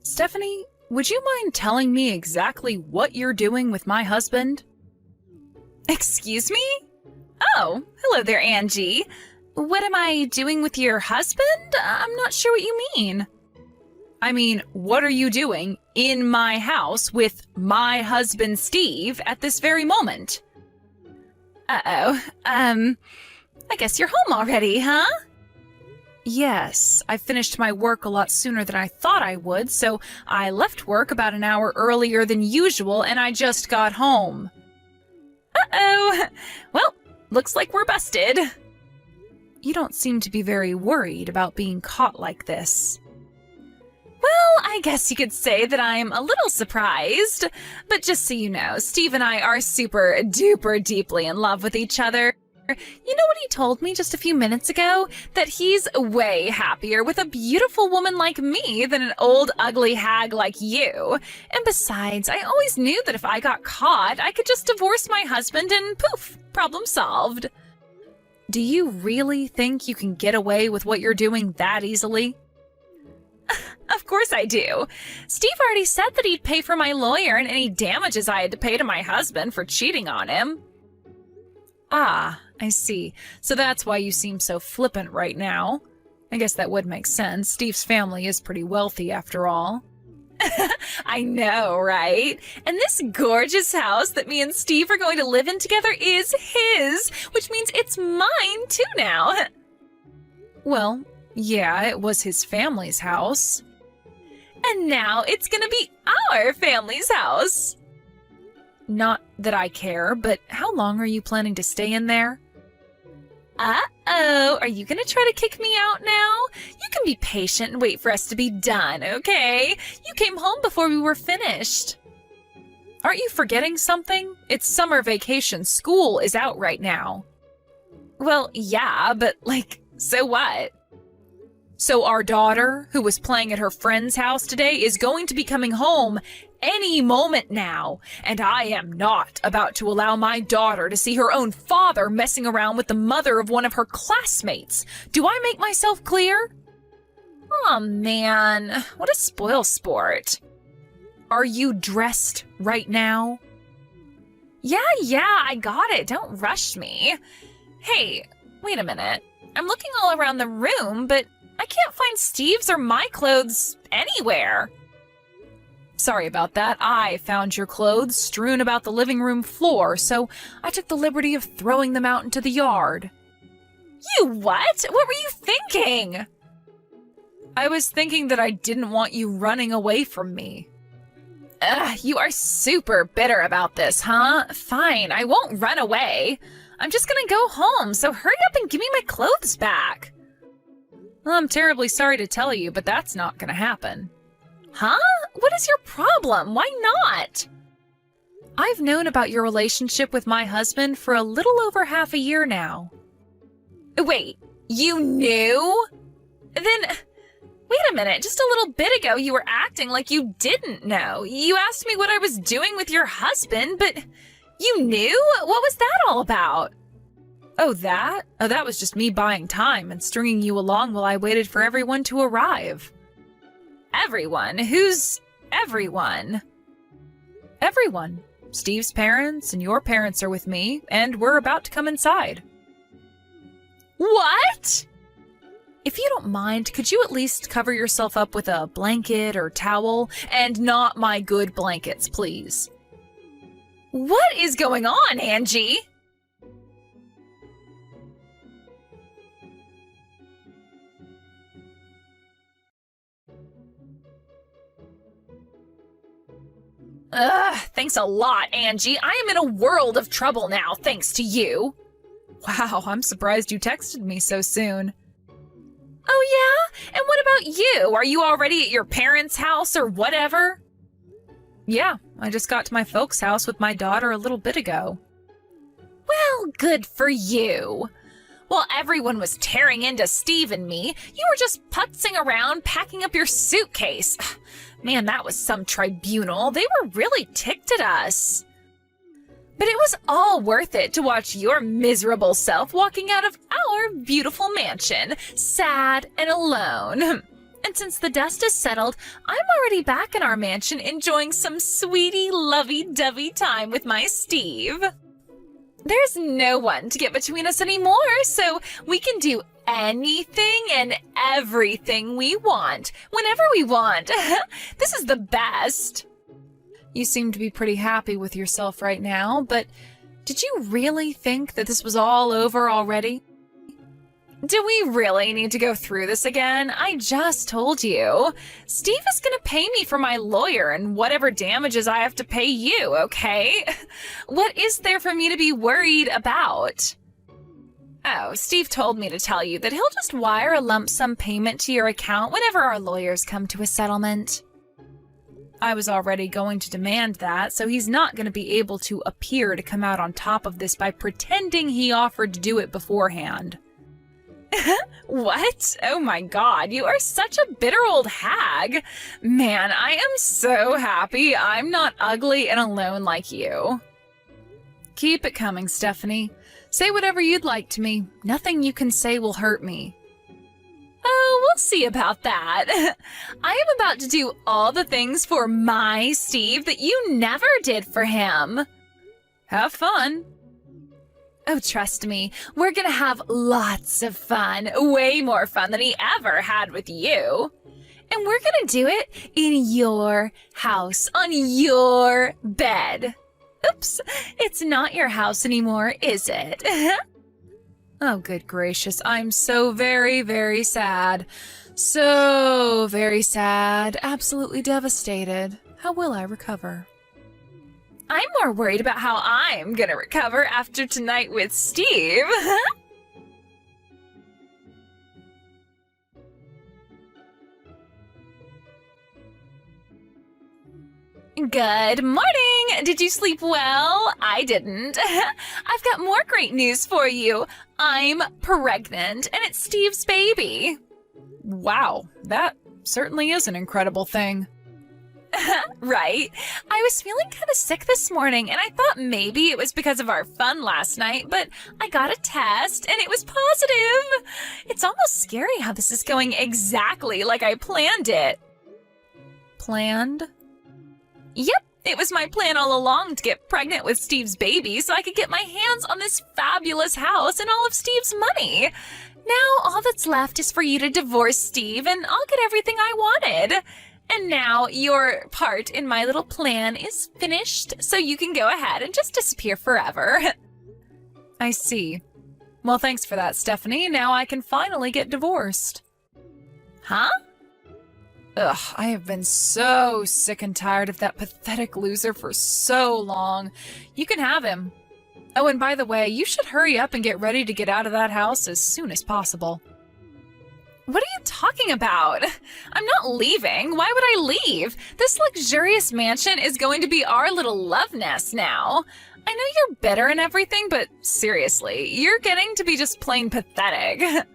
Stephanie, would you mind telling me exactly what you're doing with my husband? Excuse me? Oh, hello there, Angie. What am I doing with your husband? I'm not sure what you mean. I mean, what are you doing in my house with my husband Steve at this very moment? Uh-oh. I guess you're home already, huh? Yes, I finished my work a lot sooner than I thought I would, so I left work about an hour earlier than usual and I just got home. Uh-oh. Well, looks like we're busted. You don't seem to be very worried about being caught like this. Well, I guess you could say that I'm a little surprised. But just so you know, Steve and I are super duper deeply in love with each other. You know what he told me just a few minutes ago? That he's way happier with a beautiful woman like me than an old ugly hag like you. And besides, I always knew that if I got caught, I could just divorce my husband and poof, problem solved. Do you really think you can get away with what you're doing that easily? Of course I do. Steve already said that he'd pay for my lawyer and any damages I had to pay to my husband for cheating on him. Ah, I see. So that's why you seem so flippant right now. I guess that would make sense. Steve's family is pretty wealthy after all. I know, right? And this gorgeous house that me and Steve are going to live in together is his, which means it's mine too now. Well, yeah, it was his family's house. And now it's gonna be our family's house. Not that I care, but how long are you planning to stay in there? Uh-oh, are you gonna try to kick me out now? You can be patient and wait for us to be done, okay? You came home before we were finished. Aren't you forgetting something? It's summer vacation. School is out right now. Well, yeah, but so what? So our daughter, who was playing at her friend's house today, is going to be coming home any moment now, and I am not about to allow my daughter to see her own father messing around with the mother of one of her classmates. Do I make myself clear? Oh man, what a spoil sport. Are you dressed right now? Yeah, I got it. Don't rush me. Hey, wait a minute. I'm looking all around the room, but I can't find Steve's or my clothes anywhere. Sorry about that. I found your clothes strewn about the living room floor, so I took the liberty of throwing them out into the yard. You what? What were you thinking? I was thinking that I didn't want you running away from me. Ugh, you are super bitter about this, huh? Fine, I won't run away. I'm just gonna go home, so hurry up and give me my clothes back. Well, I'm terribly sorry to tell you, but that's not gonna happen. Huh? What is your problem? Why not? I've known about your relationship with my husband for a little over half a year now. Wait, you knew? Then, wait a minute, just a little bit ago you were acting like you didn't know. You asked me what I was doing with your husband, but you knew? What was that all about? Oh, that? Oh, that was just me buying time and stringing you along while I waited for everyone to arrive. Everyone? Who's everyone? Everyone. Steve's parents and your parents are with me, and we're about to come inside. What? If you don't mind, could you at least cover yourself up with a blanket or towel? And not my good blankets, please. What is going on, Angie? Ugh, thanks a lot, Angie. I am in a world of trouble now, thanks to you. Wow, I'm surprised you texted me so soon. Oh yeah? And what about you? Are you already at your parents' house or whatever? Yeah, I just got to my folks' house with my daughter a little bit ago. Well, good for you. While everyone was tearing into Steve and me, you were just putzing around packing up your suitcase. Man, that was some tribunal. They were really ticked at us. But it was all worth it to watch your miserable self walking out of our beautiful mansion, sad and alone. And since the dust is settled, I'm already back in our mansion enjoying some sweetie, lovey-dovey time with my Steve. There's no one to get between us anymore, so we can do anything and everything we want, whenever we want. This is the best. You seem to be pretty happy with yourself right now, but did you really think that this was all over already? Do we really need to go through this again? I just told you. Steve is gonna pay me for my lawyer and whatever damages I have to pay you, okay? What is there for me to be worried about? Oh, Steve told me to tell you that he'll just wire a lump sum payment to your account whenever our lawyers come to a settlement. I was already going to demand that, so he's not going to be able to appear to come out on top of this by pretending he offered to do it beforehand. What? Oh my God, you are such a bitter old hag. Man, I am so happy I'm not ugly and alone like you. Keep it coming, Stephanie. Say whatever you'd like to me. Nothing you can say will hurt me. Oh, we'll see about that. I am about to do all the things for my Steve that you never did for him. Have fun. Oh, trust me, we're gonna have lots of fun. Way more fun than he ever had with you. And we're gonna do it in your house, on your bed. Oops, it's not your house anymore, is it? Oh, good gracious, I'm so very, very sad. So very sad. Absolutely devastated. How will I recover? I'm more worried about how I'm gonna recover after tonight with Steve. Good morning! Did you sleep well? I didn't. I've got more great news for you. I'm pregnant, and it's Steve's baby. Wow, that certainly is an incredible thing. Right? I was feeling kind of sick this morning, and I thought maybe it was because of our fun last night, but I got a test, and it was positive. It's almost scary how this is going exactly like I planned it. Planned? Yep, it was my plan all along to get pregnant with Steve's baby so I could get my hands on this fabulous house and all of Steve's money. Now all that's left is for you to divorce Steve and I'll get everything I wanted. And now your part in my little plan is finished, so you can go ahead and just disappear forever. I see. Well, thanks for that, Stephanie. Now I can finally get divorced. Huh? Ugh, I have been so sick and tired of that pathetic loser for so long. You can have him. Oh, and by the way, you should hurry up and get ready to get out of that house as soon as possible. What are you talking about? I'm not leaving. Why would I leave? This luxurious mansion is going to be our little love nest now. I know you're bitter and everything, but seriously, you're getting to be just plain pathetic.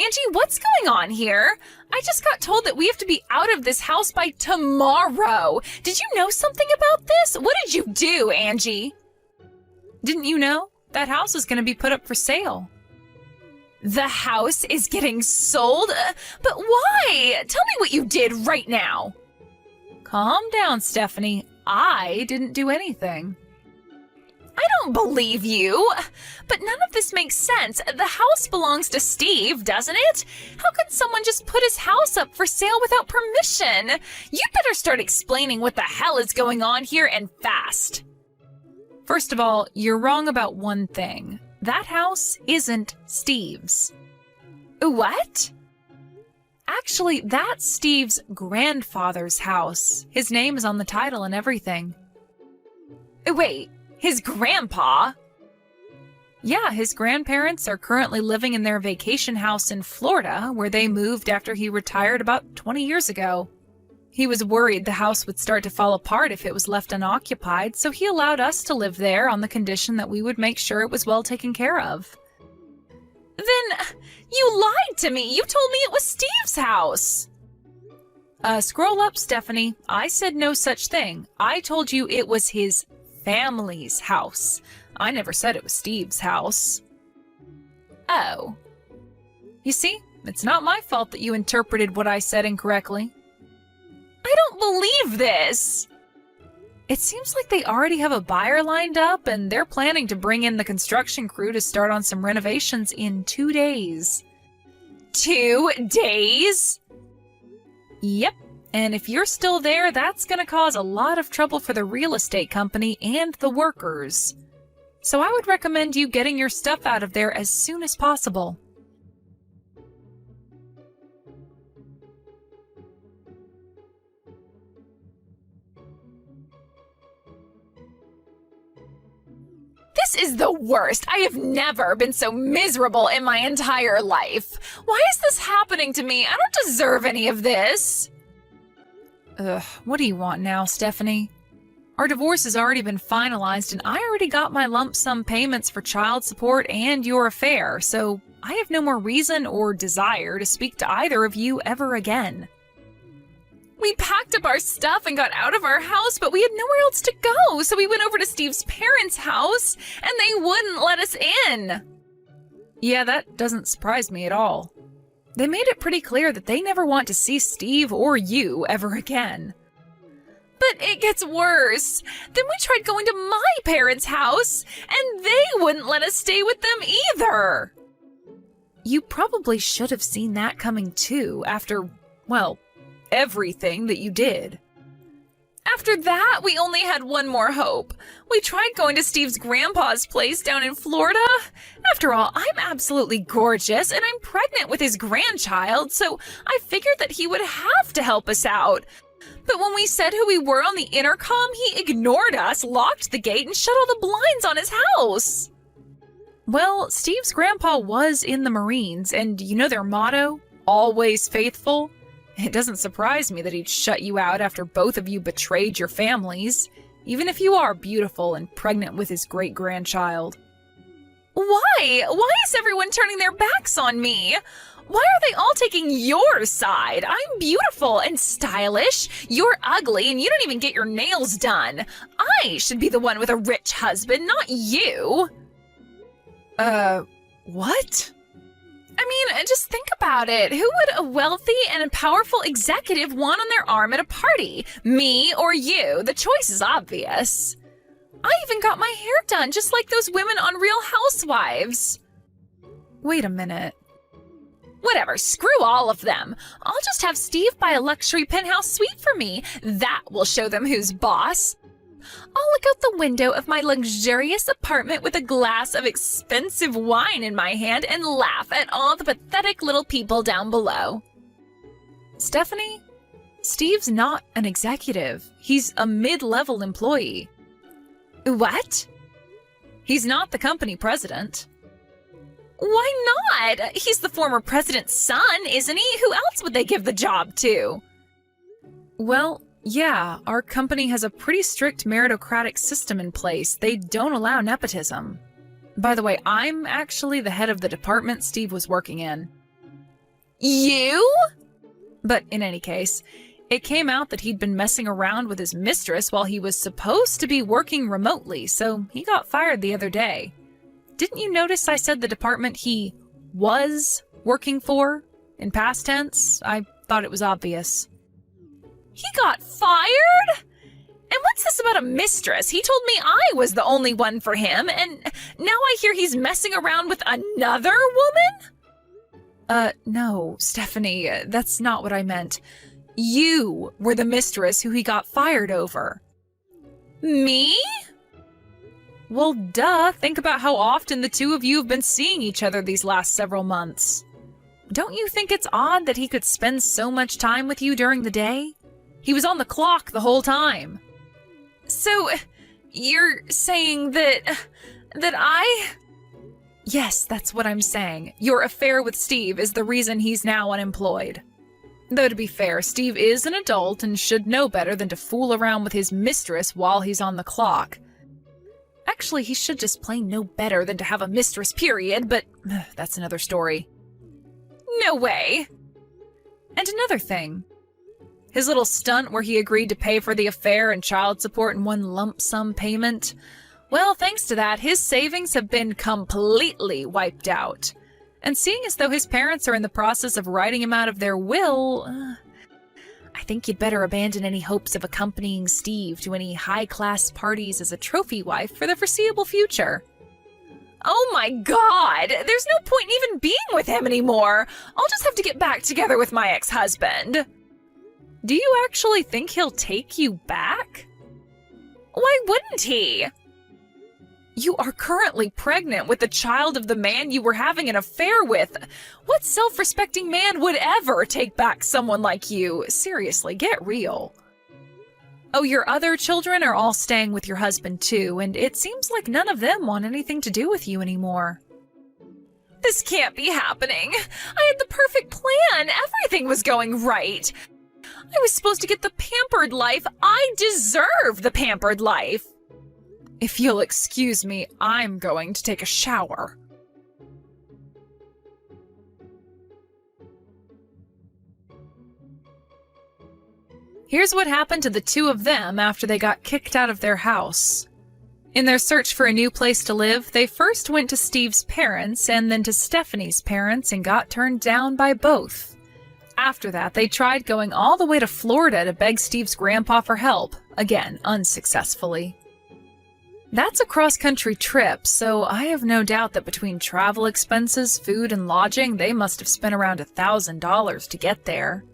Angie, what's going on here? I just got told that we have to be out of this house by tomorrow. Did you know something about this? What did you do, Angie? Didn't you know? That house is going to be put up for sale. The house is getting sold? But why? Tell me what you did right now. Calm down, Stephanie. I didn't do anything. I don't believe you. But none of this makes sense. The house belongs to Steve, doesn't it? How could someone just put his house up for sale without permission? You'd better start explaining what the hell is going on here and fast. First of all, you're wrong about one thing. That house isn't Steve's. What? Actually, that's Steve's grandfather's house. His name is on the title and everything. Wait. His grandpa? Yeah, his grandparents are currently living in their vacation house in Florida, where they moved after he retired about 20 years ago. He was worried the house would start to fall apart if it was left unoccupied, so he allowed us to live there on the condition that we would make sure it was well taken care of. Then you lied to me. You told me it was Steve's house. Scroll up, Stephanie. I said no such thing. I told you it was his family's house. I never said it was Steve's house. Oh. You see, it's not my fault that you interpreted what I said incorrectly. I don't believe this! It seems like they already have a buyer lined up, and they're planning to bring in the construction crew to start on some renovations in 2 days. 2 days? Yep, and if you're still there, that's gonna cause a lot of trouble for the real estate company and the workers. So I would recommend you getting your stuff out of there as soon as possible. This is the worst. I have never been so miserable in my entire life. Why is this happening to me? I don't deserve any of this. Ugh, what do you want now, Stephanie? Our divorce has already been finalized, and I already got my lump sum payments for child support and your affair, so I have no more reason or desire to speak to either of you ever again. We packed up our stuff and got out of our house, but we had nowhere else to go, so we went over to Steve's parents' house, and they wouldn't let us in. Yeah, that doesn't surprise me at all. They made it pretty clear that they never want to see Steve or you ever again. But it gets worse. Then we tried going to my parents' house, and they wouldn't let us stay with them either. You probably should have seen that coming too after, well, everything that you did. After that, we only had one more hope. We tried going to Steve's grandpa's place down in Florida. After all, I'm absolutely gorgeous, and I'm pregnant with his grandchild, so I figured that he would have to help us out. But when we said who we were on the intercom, he ignored us, locked the gate, and shut all the blinds on his house. Well, Steve's grandpa was in the Marines, and you know their motto? Always faithful? It doesn't surprise me that he'd shut you out after both of you betrayed your families, even if you are beautiful and pregnant with his great-grandchild. Why? Why is everyone turning their backs on me? Why are they all taking your side? I'm beautiful and stylish. You're ugly and you don't even get your nails done. I should be the one with a rich husband, not you. What? I mean, just think about it. Who would a wealthy and a powerful executive want on their arm at a party? Me or you? The choice is obvious. I even got my hair done, just like those women on Real Housewives. Wait a minute. Whatever, screw all of them. I'll just have Steve buy a luxury penthouse suite for me. That will show them who's boss. I'll look out the window of my luxurious apartment with a glass of expensive wine in my hand and laugh at all the pathetic little people down below. Stephanie, Steve's not an executive. He's a mid-level employee. What? He's not the company president. Why not? He's the former president's son, isn't he? Who else would they give the job to? Well, yeah, our company has a pretty strict meritocratic system in place. They don't allow nepotism. By the way, I'm actually the head of the department Steve was working in. You? But in any case, it came out that he'd been messing around with his mistress while he was supposed to be working remotely, so he got fired the other day. Didn't you notice I said the department he was working for in past tense? I thought it was obvious. He got fired? And what's this about a mistress? He told me I was the only one for him, and now I hear he's messing around with another woman? No, Stephanie, that's not what I meant. You were the mistress who he got fired over. Me? Well, duh. Think about how often the two of you have been seeing each other these last several months. Don't you think it's odd that he could spend so much time with you during the day? He was on the clock the whole time. So, you're saying that I... Yes, that's what I'm saying. Your affair with Steve is the reason he's now unemployed. Though to be fair, Steve is an adult and should know better than to fool around with his mistress while he's on the clock. Actually, he should just plain know better than to have a mistress, period, but that's another story. No way. And another thing. His little stunt where he agreed to pay for the affair and child support in one lump sum payment. Well, thanks to that, his savings have been completely wiped out. And seeing as though his parents are in the process of writing him out of their will, I think you'd better abandon any hopes of accompanying Steve to any high-class parties as a trophy wife for the foreseeable future. Oh my god! There's no point in even being with him anymore! I'll just have to get back together with my ex-husband. Do you actually think he'll take you back? Why wouldn't he? You are currently pregnant with the child of the man you were having an affair with. What self-respecting man would ever take back someone like you? Seriously, get real. Oh, your other children are all staying with your husband too, and it seems like none of them want anything to do with you anymore. This can't be happening. I had the perfect plan. Everything was going right. I was supposed to get the pampered life. I deserve the pampered life. If you'll excuse me, I'm going to take a shower. Here's what happened to the two of them after they got kicked out of their house. In their search for a new place to live, they first went to Steve's parents and then to Stephanie's parents and got turned down by both. After that, they tried going all the way to Florida to beg Steve's grandpa for help, again, unsuccessfully. That's a cross-country trip, so I have no doubt that between travel expenses, food, and lodging, they must have spent around $1,000 to get there.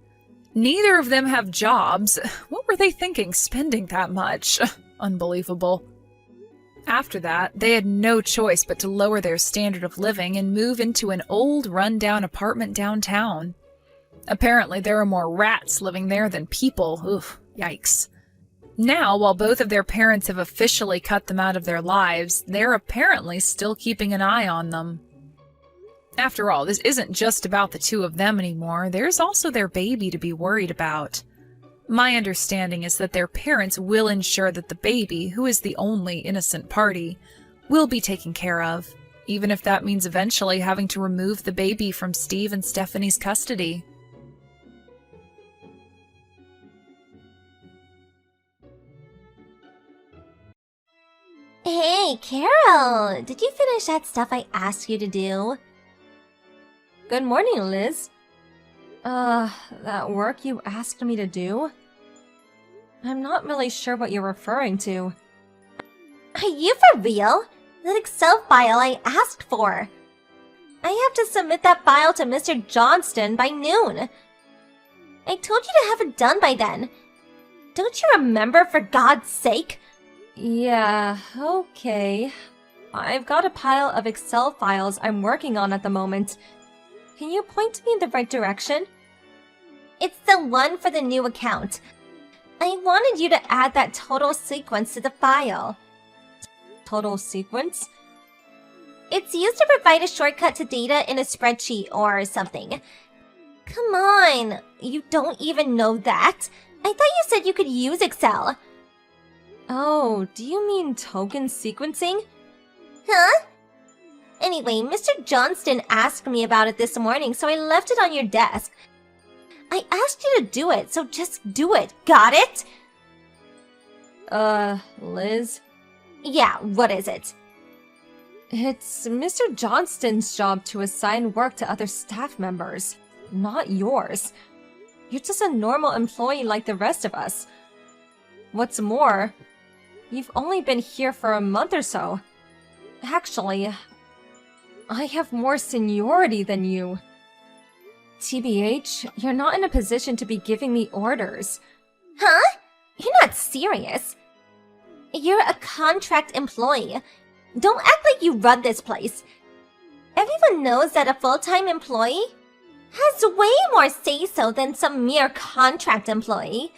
Neither of them have jobs. What were they thinking, spending that much? Unbelievable. After that, they had no choice but to lower their standard of living and move into an old, run-down apartment downtown. Apparently, there are more rats living there than people. Oof, yikes. Now, while both of their parents have officially cut them out of their lives, they're apparently still keeping an eye on them. After all, this isn't just about the two of them anymore. There's also their baby to be worried about. My understanding is that their parents will ensure that the baby, who is the only innocent party, will be taken care of, even if that means eventually having to remove the baby from Steve and Stephanie's custody. Hey, Carol! Did you finish that stuff I asked you to do? Good morning, Liz. That work you asked me to do? I'm not really sure what you're referring to. Are you for real? That Excel file I asked for. I have to submit that file to Mr. Johnston by noon. I told you to have it done by then. Don't you remember, for God's sake? Yeah, okay. I've got a pile of Excel files I'm working on at the moment. Can you point me in the right direction? It's the one for the new account. I wanted you to add that total sequence to the file. Total sequence? It's used to provide a shortcut to data in a spreadsheet or something. Come on, you don't even know that? I thought you said you could use Excel. Oh, do you mean token sequencing? Huh? Anyway, Mr. Johnston asked me about it this morning, so I left it on your desk. I asked you to do it, so just do it. Got it? Liz? Yeah, what is it? It's Mr. Johnston's job to assign work to other staff members, not yours. You're just a normal employee like the rest of us. What's more, you've only been here for a month or so. Actually, I have more seniority than you. TBH, you're not in a position to be giving me orders. Huh? You're not serious. You're a contract employee. Don't act like you run this place. Everyone knows that a full-time employee has way more say-so than some mere contract employee.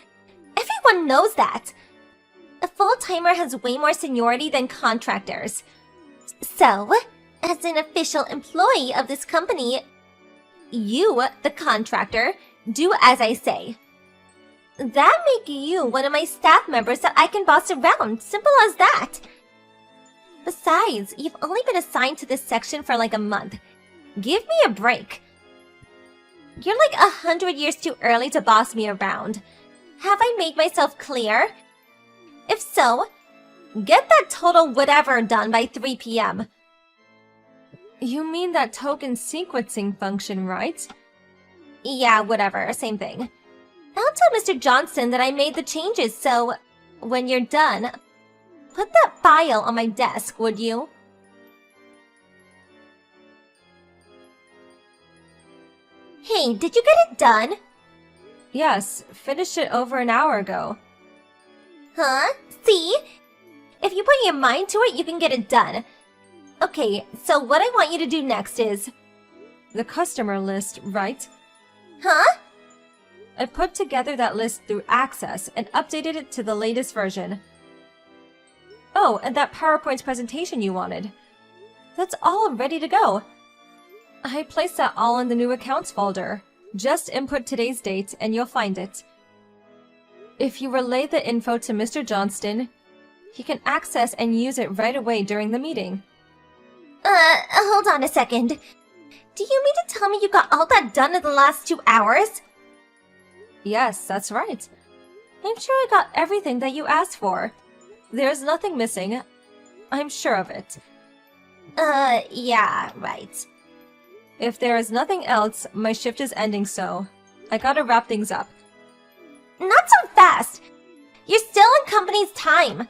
Everyone knows that. A full-timer has way more seniority than contractors. So, as an official employee of this company, you, the contractor, do as I say. That make you one of my staff members that I can boss around. Simple as that. Besides, you've only been assigned to this section for like a month. Give me a break. You're like 100 years too early to boss me around. Have I made myself clear? If so, get that total whatever done by 3 p.m. You mean that token sequencing function, right? Yeah, whatever, same thing. I'll tell Mr. Johnston that I made the changes, so when you're done, put that file on my desk, would you? Hey, did you get it done? Yes, finished it over an hour ago. Huh? See? If you put your mind to it, you can get it done. Okay, so what I want you to do next is... The customer list, right? Huh? I put together that list through Access and updated it to the latest version. Oh, and that PowerPoint presentation you wanted. That's all ready to go. I placed that all in the new accounts folder. Just input today's date and you'll find it. If you relay the info to Mr. Johnston, he can access and use it right away during the meeting. Hold on a second. Do you mean to tell me you got all that done in the last 2 hours? Yes, that's right. I'm sure I got everything that you asked for. There's nothing missing. I'm sure of it. Yeah, right. If there is nothing else, my shift is ending, so I gotta wrap things up. Not so fast! You're still in company's time!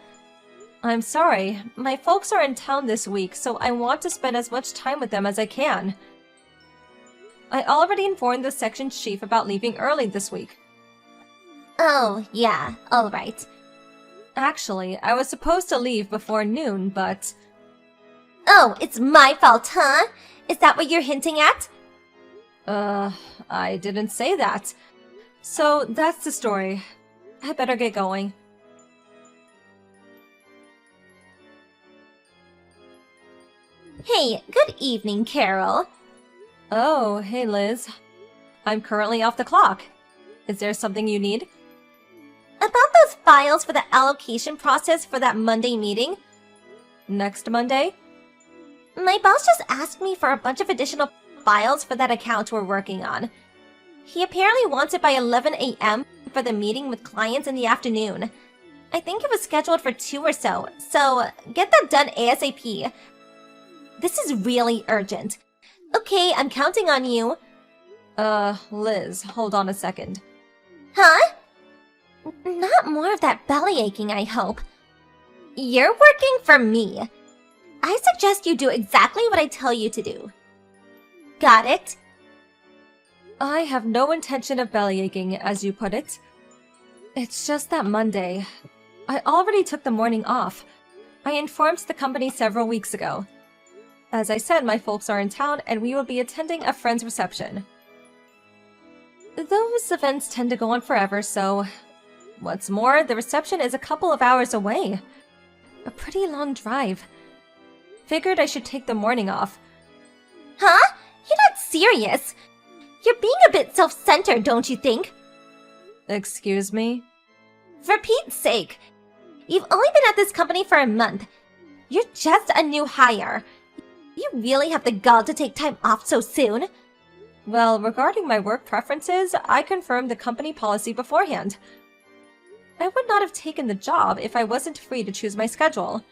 I'm sorry, my folks are in town this week, so I want to spend as much time with them as I can. I already informed the section chief about leaving early this week. Oh, yeah, alright. Actually, I was supposed to leave before noon, but... Oh, it's my fault, huh? Is that what you're hinting at? I didn't say that. So, that's the story. I better get going. Hey, good evening, Carol. Oh, hey Liz. I'm currently off the clock. Is there something you need? About those files for the allocation process for that Monday meeting? Next Monday? My boss just asked me for a bunch of additional files for that account we're working on. He apparently wants it by 11 a.m. for the meeting with clients in the afternoon. I think it was scheduled for 2 or so get that done ASAP. This is really urgent. Okay, I'm counting on you. Liz, hold on a second. Huh? Not more of that belly aching, I hope. You're working for me. I suggest you do exactly what I tell you to do. Got it? I have no intention of belly aching, as you put it. It's just that Monday. I already took the morning off. I informed the company several weeks ago. As I said, my folks are in town and we will be attending a friend's reception. Those events tend to go on forever, so... What's more, the reception is a couple of hours away. A pretty long drive. Figured I should take the morning off. Huh? You're not serious. You're being a bit self-centered, don't you think? Excuse me? For Pete's sake. You've only been at this company for a month. You're just a new hire. You really have the gall to take time off so soon? Well, regarding my work preferences, I confirmed the company policy beforehand. I would not have taken the job if I wasn't free to choose my schedule.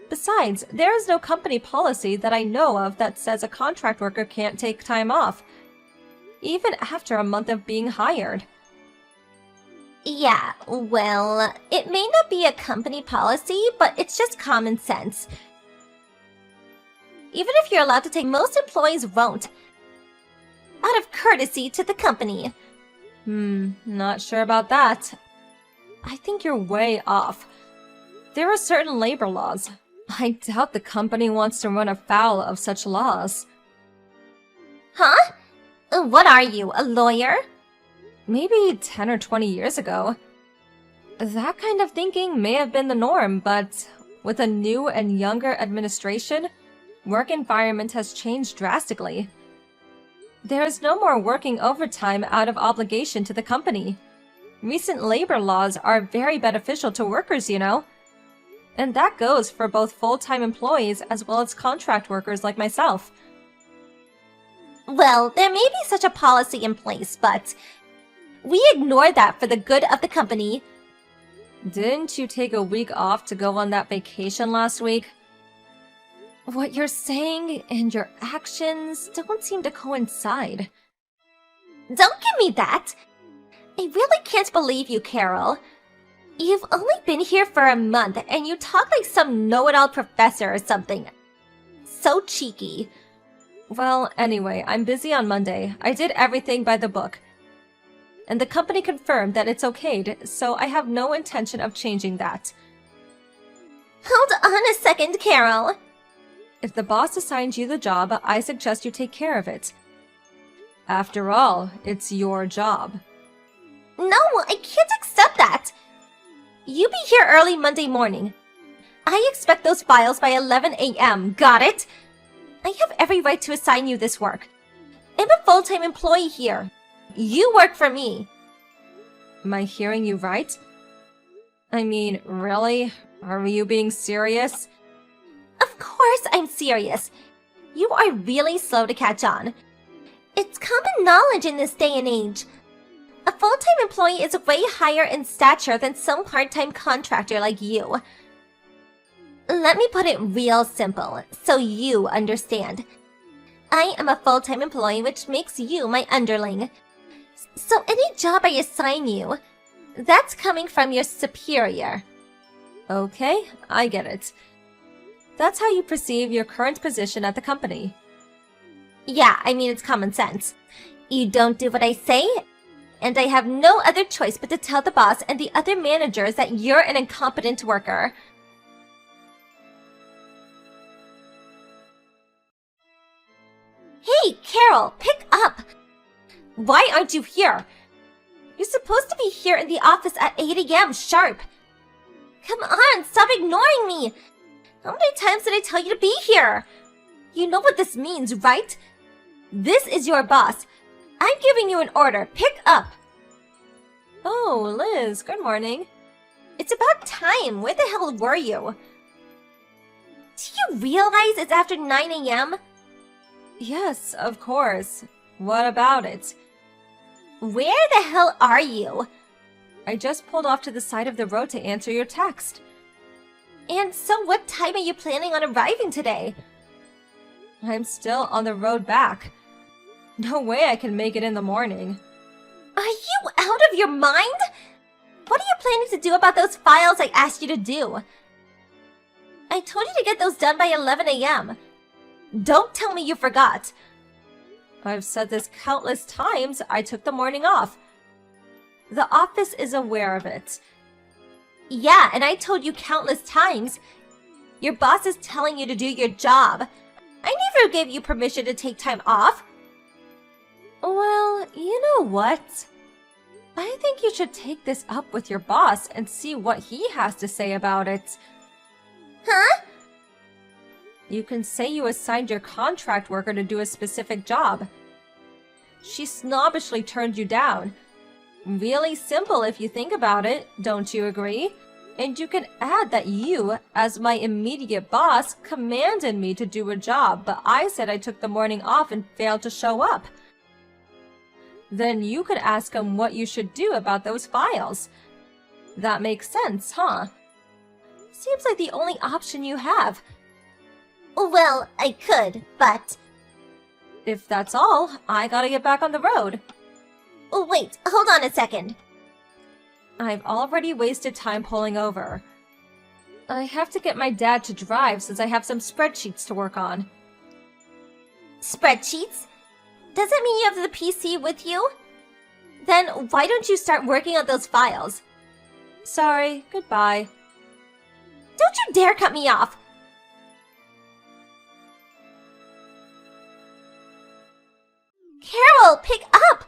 Besides, there is no company policy that I know of that says a contract worker can't take time off, even after a month of being hired. Yeah, well, it may not be a company policy, but it's just common sense. Even if you're allowed to take, most employees won't. Out of courtesy to the company. Not sure about that. I think you're way off. There are certain labor laws. I doubt the company wants to run afoul of such laws. Huh? What are you, a lawyer? Maybe 10 or 20 years ago. That kind of thinking may have been the norm, but with a new and younger administration, work environment has changed drastically. There is no more working overtime out of obligation to the company. Recent labor laws are very beneficial to workers, you know. And that goes for both full-time employees as well as contract workers like myself. Well, there may be such a policy in place, but We ignore that for the good of the company. Didn't you take a week off to go on that vacation last week? What you're saying and your actions don't seem to coincide. Don't give me that! I really can't believe you, Carol. You've only been here for a month and you talk like some know-it-all professor or something. So cheeky. Well, anyway, I'm busy on Monday. I did everything by the book. And the company confirmed that it's okayed, so I have no intention of changing that. Hold on a second, Carol. If the boss assigned you the job, I suggest you take care of it. After all, it's your job. No, I can't accept that. You be here early Monday morning. I expect those files by 11 a.m., got it? I have every right to assign you this work. I'm a full-time employee here. You work for me. Am I hearing you right? I mean, really? Are you being serious? Of course I'm serious. You are really slow to catch on. It's common knowledge in this day and age. A full-time employee is way higher in stature than some part-time contractor like you. Let me put it real simple, so you understand. I am a full-time employee, which makes you my underling. So any job I assign you, that's coming from your superior. Okay, I get it. That's how you perceive your current position at the company. Yeah, I mean, it's common sense. You don't do what I say, and I have no other choice but to tell the boss and the other managers that you're an incompetent worker. Hey, Carol, pick up! Why aren't you here? You're supposed to be here in the office at 8 a.m. sharp. Come on, stop ignoring me! How many times did I tell you to be here? You know what this means, right? This is your boss. I'm giving you an order. Pick up! Oh, Liz, good morning. It's about time. Where the hell were you? Do you realize it's after 9 a.m.? Yes, of course. What about it? Where the hell are you? I just pulled off to the side of the road to answer your text. And so what time are you planning on arriving today? I'm still on the road back. No way I can make it in the morning. Are you out of your mind? What are you planning to do about those files I asked you to do? I told you to get those done by 11 a.m. Don't tell me you forgot. I've said this countless times. I took the morning off. The office is aware of it. Yeah, and I told you countless times. Your boss is telling you to do your job. I never gave you permission to take time off. Well, you know what? I think you should take this up with your boss and see what he has to say about it. Huh? You can say you assigned your contract worker to do a specific job. She snobbishly turned you down. Really simple if you think about it, don't you agree? And you can add that you, as my immediate boss, commanded me to do a job, but I said I took the morning off and failed to show up. Then you could ask him what you should do about those files. That makes sense, huh? Seems like the only option you have. Well, I could, but... If that's all, I gotta get back on the road. Oh, wait, hold on a second. I've already wasted time pulling over. I have to get my dad to drive since I have some spreadsheets to work on. Spreadsheets? Does that mean you have the PC with you? Then why don't you start working on those files? Sorry, goodbye. Don't you dare cut me off! Carol, pick up!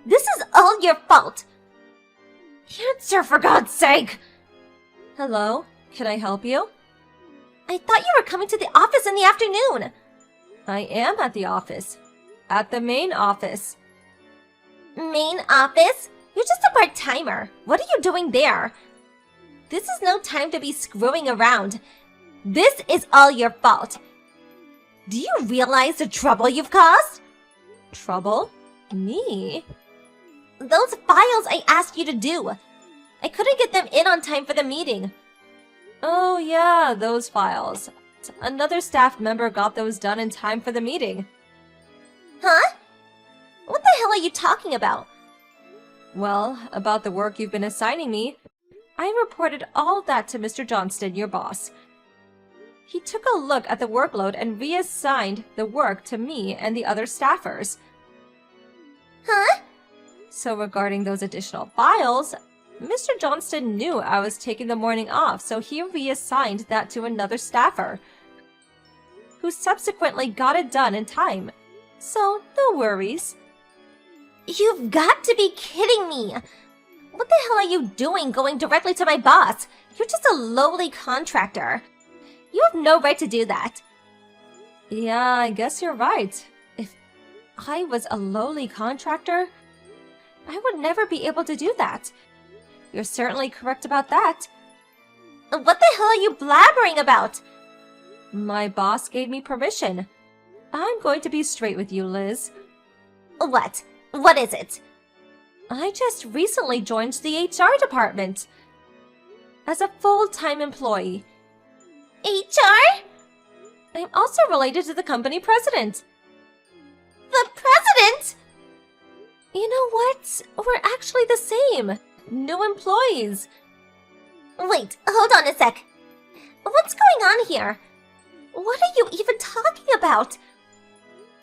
This is all your fault! Answer, for God's sake! Hello, can I help you? I thought you were coming to the office in the afternoon! I am at the office. At the main office. Main office? You're just a part-timer. What are you doing there? This is no time to be screwing around. This is all your fault. Do you realize the trouble you've caused? Trouble? Me? Those files I asked you to do. I couldn't get them in on time for the meeting. Oh yeah, those files. Another staff member got those done in time for the meeting. Huh? What the hell are you talking about? Well, about the work you've been assigning me, I reported all of that to Mr. Johnston, your boss. He took a look at the workload and reassigned the work to me and the other staffers. Huh? So regarding those additional files, Mr. Johnston knew I was taking the morning off, so he reassigned that to another staffer, who subsequently got it done in time. So, no worries. You've got to be kidding me! What the hell are you doing going directly to my boss? You're just a lowly contractor. You have no right to do that. Yeah, I guess you're right. If I was a lowly contractor, I would never be able to do that. You're certainly correct about that. What the hell are you blabbering about? My boss gave me permission. I'm going to be straight with you, Liz. What? What is it? I just recently joined the HR department as a full-time employee. HR? I'm also related to the company president. The president? You know what? We're actually the same. New employees. Wait, hold on a sec. What's going on here? What are you even talking about?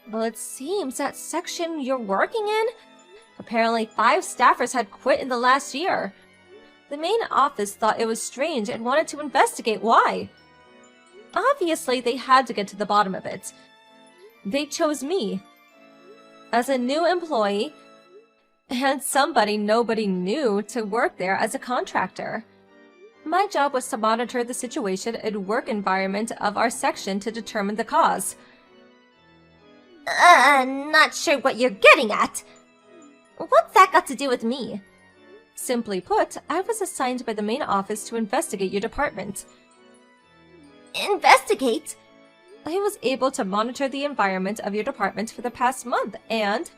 Well, it seems that section you're working in, apparently 5 staffers had quit in the last year. The main office thought it was strange and wanted to investigate why. Obviously, they had to get to the bottom of it. They chose me as a new employee and somebody nobody knew to work there as a contractor. My job was to monitor the situation and work environment of our section to determine the cause. Not sure what you're getting at. What's that got to do with me? Simply put, I was assigned by the main office to investigate your department. Investigate? I was able to monitor the environment of your department for the past month, and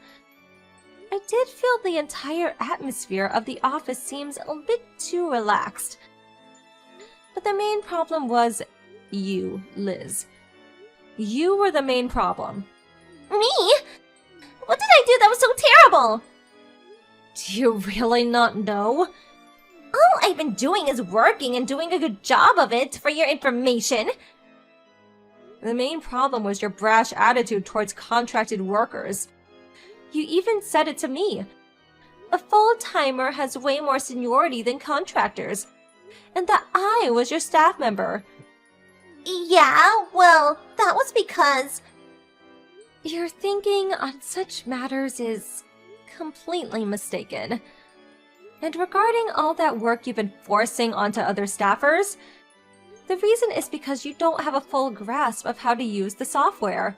I did feel the entire atmosphere of the office seems a bit too relaxed. But the main problem was you, Liz. You were the main problem. Me? What did I do that was so terrible? Do you really not know? All I've been doing is working and doing a good job of it, for your information. The main problem was your brash attitude towards contracted workers. You even said it to me. A full-timer has way more seniority than contractors, and that I was your staff member. Yeah, well, that was because... Your thinking on such matters is completely mistaken. And regarding all that work you've been forcing onto other staffers, the reason is because you don't have a full grasp of how to use the software.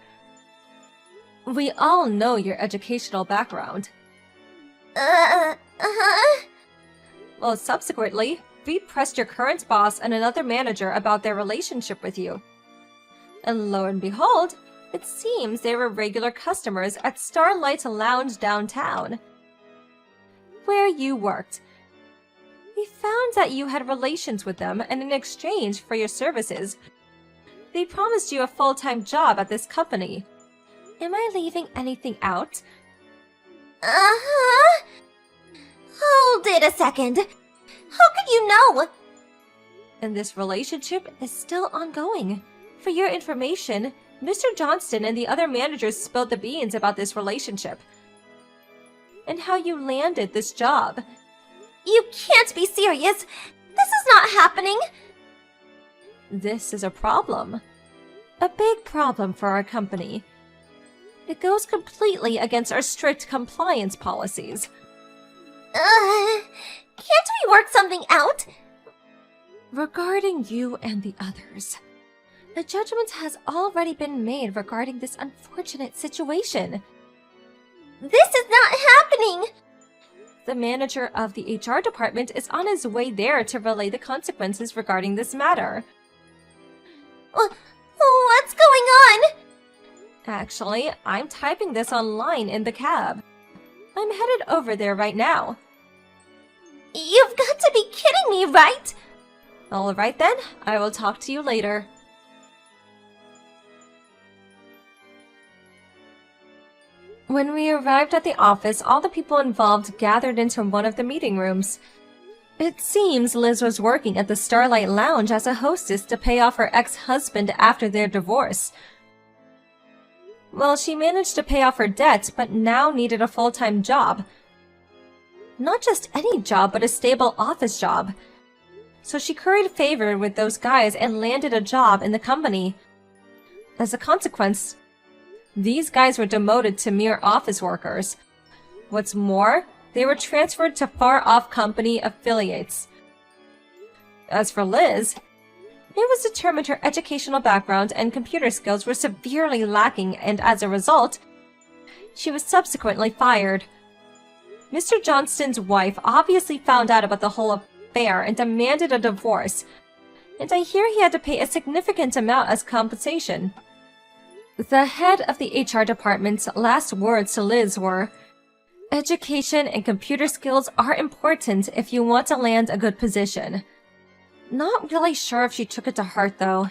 We all know your educational background. Well, subsequently, we pressed your current boss and another manager about their relationship with you. And lo and behold, it seems they were regular customers at Starlight Lounge downtown, where you worked. We found that you had relations with them, and in exchange for your services, they promised you a full-time job at this company. Am I leaving anything out? Hold it a second. How could you know? And this relationship is still ongoing. For your information, Mr. Johnston and the other managers spilled the beans about this relationship and how you landed this job. You can't be serious. This is not happening. This is a problem. A big problem for our company. It goes completely against our strict compliance policies. Can't we work something out? Regarding you and the others, a judgment has already been made regarding this unfortunate situation. This is not happening. The manager of the HR department is on his way there to relay the consequences regarding this matter. What's going on? Actually, I'm typing this online in the cab. I'm headed over there right now. You've got to be kidding me, right? All right then, I will talk to you later. When we arrived at the office, all the people involved gathered into one of the meeting rooms. It seems Liz was working at the Starlight Lounge as a hostess to pay off her ex-husband after their divorce. Well, she managed to pay off her debt, but now needed a full-time job. Not just any job, but a stable office job. So she curried favor with those guys and landed a job in the company. As a consequence, these guys were demoted to mere office workers. What's more, they were transferred to far-off company affiliates. As for Liz, it was determined her educational background and computer skills were severely lacking, and as a result, she was subsequently fired. Mr. Johnston's wife obviously found out about the whole affair and demanded a divorce, and I hear he had to pay a significant amount as compensation. The head of the HR department's last words to Liz were, "Education and computer skills are important if you want to land a good position." Not really sure if she took it to heart, though.